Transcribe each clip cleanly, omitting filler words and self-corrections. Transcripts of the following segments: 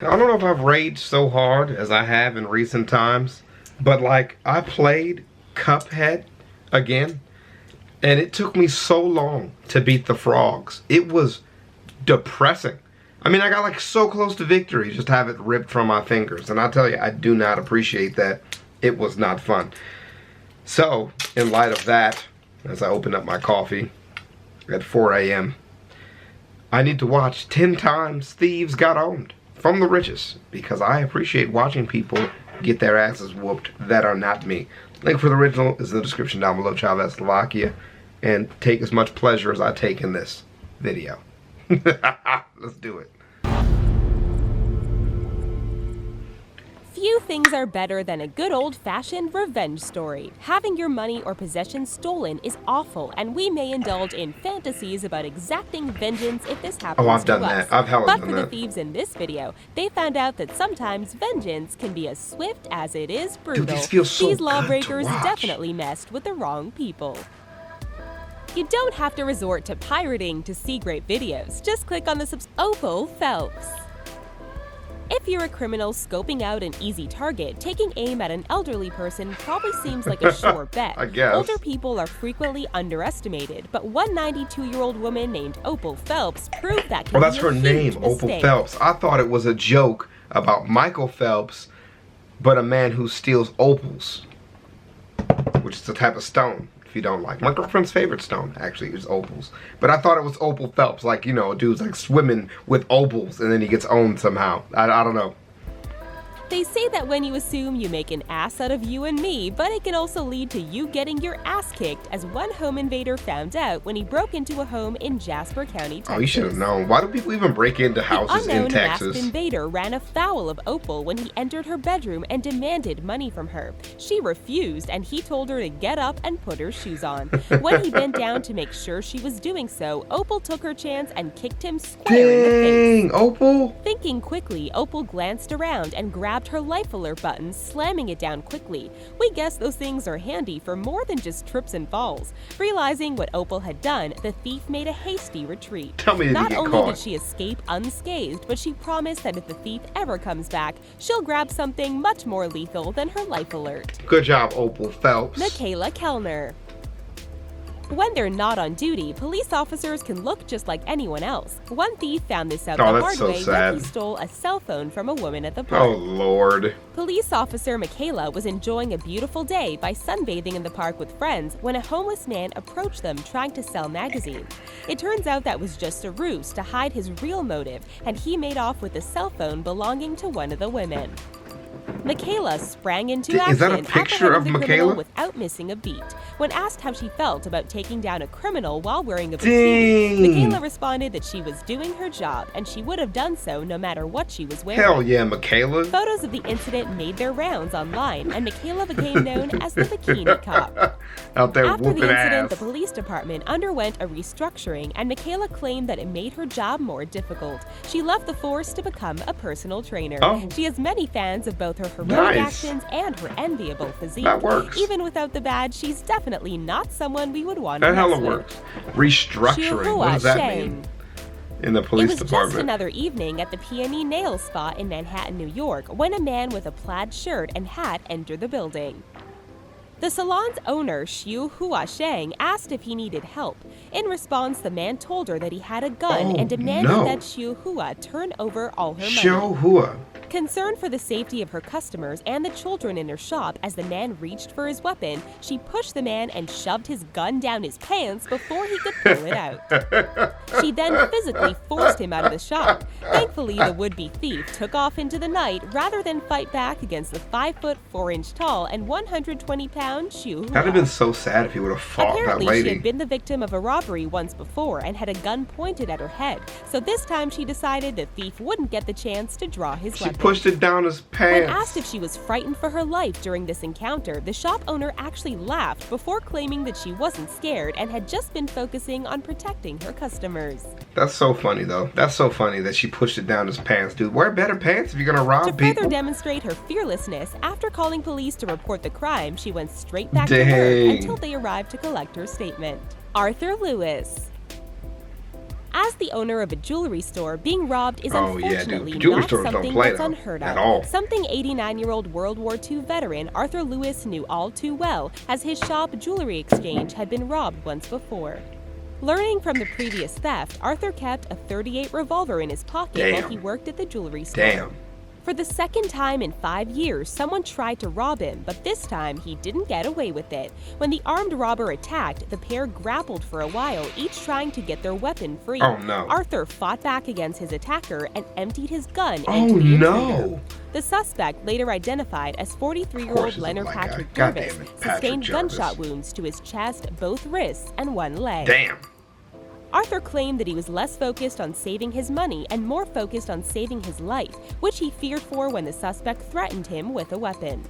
I don't know if I've raged so hard as I have in recent times, but like I played Cuphead again, and it took me so long to beat the frogs. It was depressing. I mean, I got like so close to victory, just have it ripped from my fingers. And I tell you, I do not appreciate that. It was not fun. So, in light of that, as I open up my coffee at 4 a.m., I need to watch 10 times Thieves Got Owned from the richest, because I appreciate watching people get their asses whooped that are not me. Link for the original is in the description down below, ChavezzSlovakia, and take as much pleasure as I take in this video. Let's do it. Few things are better than a good old-fashioned revenge story. Having your money or possessions stolen is awful, and we may indulge in fantasies about exacting vengeance if this happens to us. Oh, I've done that. I've hella done that. But for the thieves in this video, they found out that sometimes vengeance can be as swift as it is brutal. Dude, this feels so These good lawbreakers to watch. definitely messed with the wrong people. You don't have to resort to pirating to see great videos. Just click on the Opal Phelps. If you're a criminal scoping out an easy target, taking aim at an elderly person probably seems like a sure bet. I guess. Older people are frequently underestimated, but one 92-year-old woman named Opal Phelps proved that can Well, that's be a her huge name, Opal mistake. Phelps. I thought it was a joke about Michael Phelps, but a man who steals opals, which is a type of stone. If you don't like, my girlfriend's favorite stone actually is opals, but I thought it was Opal Phelps, like, you know, a dude's like swimming with opals and then he gets owned somehow. I don't know. They say that when you assume you make an ass out of you and me, but it can also lead to you getting your ass kicked, as one home invader found out when he broke into a home in Jasper County, Texas. Oh, you should have known. Why do people even break into houses The in unknown Texas? masked invader ran afoul of Opal when he entered her bedroom and demanded money from her. She refused, and he told her to get up and put her shoes on. When he bent down to make sure she was doing so, Opal took her chance and kicked him square in the face. Dang, Opal! Thinking quickly, Opal glanced around and grabbed her life alert button, slamming it down quickly. We guess those things are handy for more than just trips and falls. Realizing what Opal had done, the thief made a hasty retreat. Tell me if you Not get only caught. did she escape unscathed, but she promised that if the thief ever comes back, she'll grab something much more lethal than her life alert. Good job, Opal Phelps. Michaela Kellner. When they're not on duty, police officers can look just like anyone else. One thief found this out Oh, the that's hard so way sad. when he stole a cell phone from a woman at the park. Oh, Lord. Police officer Michaela was enjoying a beautiful day by sunbathing in the park with friends when a homeless man approached them trying to sell magazines. It turns out that was just a ruse to hide his real motive, and he made off with a cell phone belonging to one of the women. Michaela sprang into action, Is that a picture of apprehending the criminal Michaela? without missing a beat. When asked how she felt about taking down a criminal while wearing a Dang. bikini, Michaela responded that she was doing her job and she would have done so no matter what she was wearing. Hell yeah, Michaela. Photos of the incident made their rounds online, and Michaela became known as the Bikini Cop. Out there After whooping the incident, ass. the police department underwent a restructuring, and Michaela claimed that it made her job more difficult. She left the force to become a personal trainer. Oh. She has many fans of both her heroic Nice. actions and her enviable physique. That works. Even without the badge, she's definitely not someone we would want That to mess hella with. works. Restructuring. What does that mean? In the police It was department. just another evening at the Peony Nail Spa in Manhattan, New York, when a man with a plaid shirt and hat entered the building. The salon's owner, Xiu Hua Sheng, asked if he needed help. In response, the man told her that he had a gun Oh, and demanded no. that Xiu Hua turn over all her money. Show Hua. Concerned for the safety of her customers and the children in her shop as the man reached for his weapon, she pushed the man and shoved his gun down his pants before he could pull it out. She then physically forced him out of the shop. Thankfully, the would-be thief took off into the night rather than fight back against the 5' 4" tall and 120-pound Xiu Hua. That'd have been so sad if he would have fought Apparently, that she lady. had been the victim of a robbery once before and had a gun pointed at her head. So this time she decided the thief wouldn't get the chance to draw his She weapon. pushed it down his When pants. asked if she was frightened for her life during this encounter, the shop owner actually laughed before claiming that she wasn't scared and had just been focusing on protecting her customers. That's so funny, though. That's so funny that she pushed it down his pants, dude. Wear better pants if you're gonna rob To people. further demonstrate her fearlessness, after calling police to report the crime, she went straight back to Dang. work until they arrived to collect her statement. Arthur Lewis. As the owner of a jewelry store, being robbed is unfortunately Jewelry not stores don't something play that's though, unheard at of. all. Something 89-year-old World War II veteran Arthur Lewis knew all too well, as his shop Jewelry Exchange had been robbed once before. Learning from the previous theft, Arthur kept a .38 revolver in his pocket while he worked at the jewelry store. Damn. For the second time in 5 years, someone tried to rob him, but this time he didn't get away with it. When the armed robber attacked, the pair grappled for a while, each trying to get their weapon free. Oh no. Arthur fought back against his attacker and emptied his gun Oh into the intruder. no. The suspect, later identified as 43-year-old Leonard like a Patrick goddamn Jervis, it, Patrick sustained Jervis. gunshot wounds to his chest, both wrists, and one leg. Damn. Arthur claimed that he was less focused on saving his money and more focused on saving his life, which he feared for when the suspect threatened him with a weapon.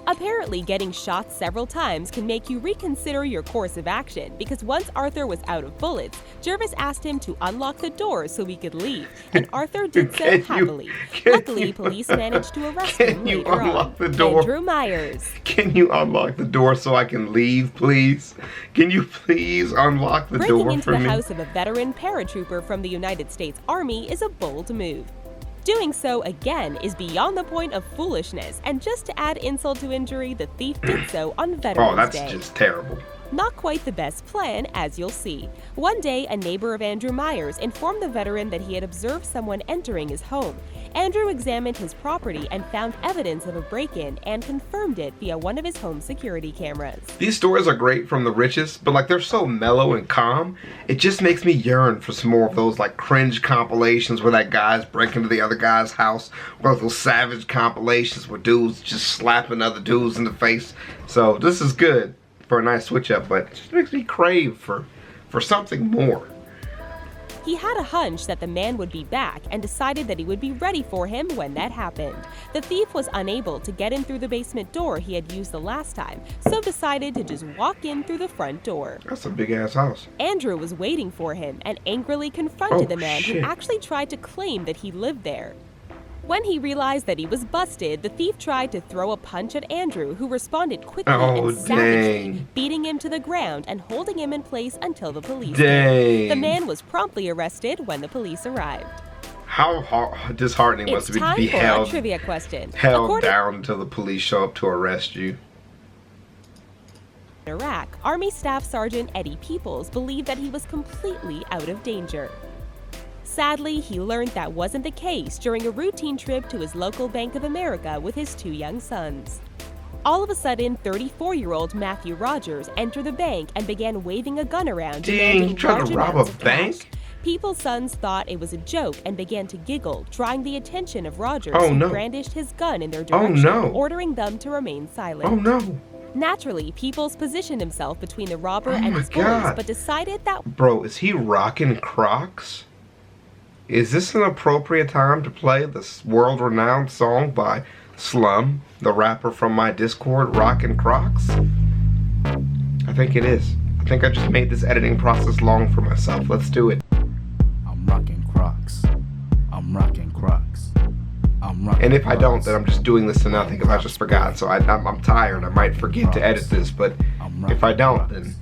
Apparently, getting shot several times can make you reconsider your course of action, because once Arthur was out of bullets, Jervis asked him to unlock the door so he could leave, and Arthur did so happily. Luckily, police managed to arrest him later on. The door? Andrew Myers. Can you unlock the door so I can leave, please? Can you please unlock the door Breaking into for the me? house of a veteran paratrooper from the United States Army is a bold move. Doing so again is beyond the point of foolishness, and just to add insult to injury, the thief did so on Veterans Oh, that's Day. just terrible. Not quite the best plan, as you'll see. One day, a neighbor of Andrew Myers informed the veteran that he had observed someone entering his home. Andrew examined his property and found evidence of a break-in and confirmed it via one of his home security cameras. These stories are great from the richest, but like they're so mellow and calm, it just makes me yearn for some more of those like cringe compilations where that guy's breaking into the other guy's house, or those savage compilations where dudes just slapping other dudes in the face. So this is good for a nice switch up, but it just makes me crave for something more. He had a hunch that the man would be back and decided that he would be ready for him when that happened. The thief was unable to get in through the basement door he had used the last time, so decided to just walk in through the front door. That's a big ass house. Andrew was waiting for him and angrily confronted the man who shit. actually tried to claim that he lived there. When he realized that he was busted, the thief tried to throw a punch at Andrew, who responded quickly and savagely, dang. beating him to the ground and holding him in place until the police Dang. came. The man was promptly arrested when the police arrived. How disheartening must It's it time be for a held trivia question. held According down until the police show up to arrest you? to Iraq, Army Staff Sergeant Eddie Peoples believed that he was completely out of danger. Sadly, he learned that wasn't the case during a routine trip to his local Bank of America with his 2 young sons. All of a sudden, 34-year-old Matthew Rogers entered the bank and began waving a gun around, Dang, demanding he tried large to rob amounts a of bank? cash. People's sons thought it was a joke and began to giggle, drawing the attention of Rogers, Oh, who no. brandished his gun in their Oh, direction, no. ordering them to remain silent. Oh no. Naturally, Peoples positioned himself between the robber Oh and my his bullies, God. but decided that Bro, is he rocking Crocs? Is this an appropriate time to play this world-renowned song by Slum, the rapper from my Discord, Rockin' Crocs? I think it is. I think I just made this editing process long for myself. Let's do it. I'm rocking Crocs. I'm rocking Crocs. I'm rocking And if I don't, Crocs. then I'm just doing this to nothing because I just forgot. So I'm tired. I might forget to edit this, but if I don't, then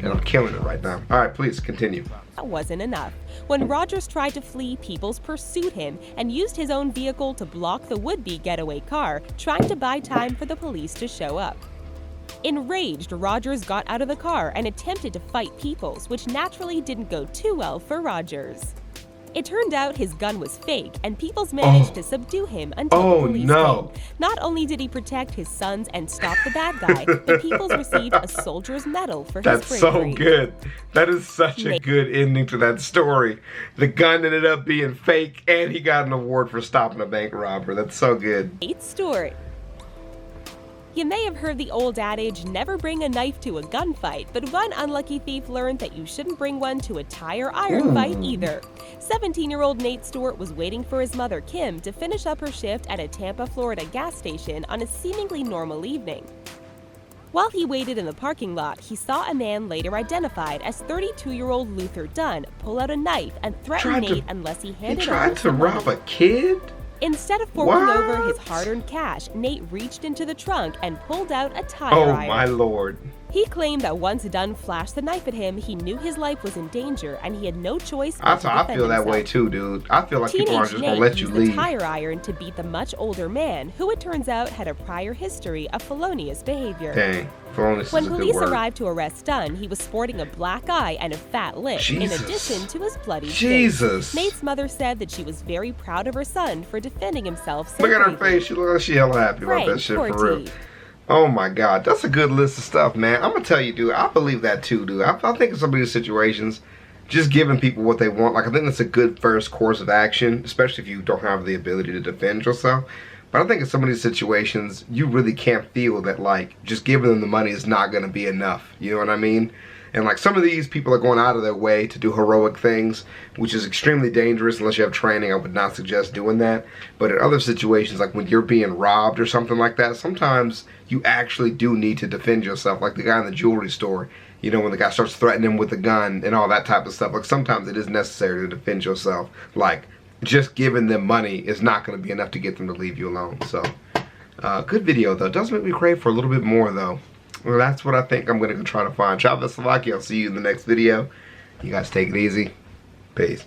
I'm killing it right now. All right, please continue. that wasn't enough. When Rogers tried to flee, Peoples pursued him and used his own vehicle to block the would-be getaway car, trying to buy time for the police to show up. Enraged, Rogers got out of the car and attempted to fight Peoples, which naturally didn't go too well for Rogers. It turned out his gun was fake, and Peoples managed to subdue him until Oh, the police no. came. Not only did he protect his sons and stop the bad guy, but Peoples received a soldier's medal for That's his so bravery. good. That is such a good ending to that story. The gun ended up being fake, and he got an award for stopping a bank robber. That's so good. Nate Stewart. You may have heard the old adage, never bring a knife to a gunfight, but one unlucky thief learned that you shouldn't bring one to a tie or iron fight either. 17-year-old Nate Stewart was waiting for his mother, Kim, to finish up her shift at a Tampa, Florida gas station on a seemingly normal evening. While he waited in the parking lot, he saw a man later identified as 32-year-old Luther Dunn pull out a knife and threaten Tried to- Nate unless he He handed tried over to some rob money. a kid? Instead of forking What? over his hard-earned cash, Nate reached into the trunk and pulled out a tire Oh iron. my lord. He claimed that once Dunn flashed the knife at him, he knew his life was in danger and he had no choice but to I defend feel that himself. way too, dude. I feel like people aren't just gonna let you used the leave. tire iron to beat the much older man, who it turns out had a prior history of felonious behavior. Dang, felonious When is a good police word. arrived to arrest Dunn, he was sporting a black eye and a fat lip, Jesus. in addition to his bloody Jesus. face. Nate's mother said that she was very proud of her son for defending himself so Look at her bravely. face. She look like she hella happy about Right, that shit poor for real. T. Oh my God, that's a good list of stuff, man. I'm gonna tell you, dude. I believe that too, dude. I think in some of these situations, just giving people what they want, like I think that's a good first course of action, especially if you don't have the ability to defend yourself. But I think in some of these situations, you really can't feel that like just giving them the money is not gonna be enough. You know what I mean? And like some of these people are going out of their way to do heroic things, which is extremely dangerous. Unless you have training, I would not suggest doing that. But in other situations, like when you're being robbed or something like that, sometimes you actually do need to defend yourself. Like the guy in the jewelry store, you know, when the guy starts threatening him with a gun and all that type of stuff. Like sometimes it is necessary to defend yourself. Like just giving them money is not going to be enough to get them to leave you alone. So, good video though. It does make me crave for a little bit more though. Well, that's what I think I'm going to go try to find. ChavezzSlovakia. I'll see you in the next video. You guys take it easy. Peace.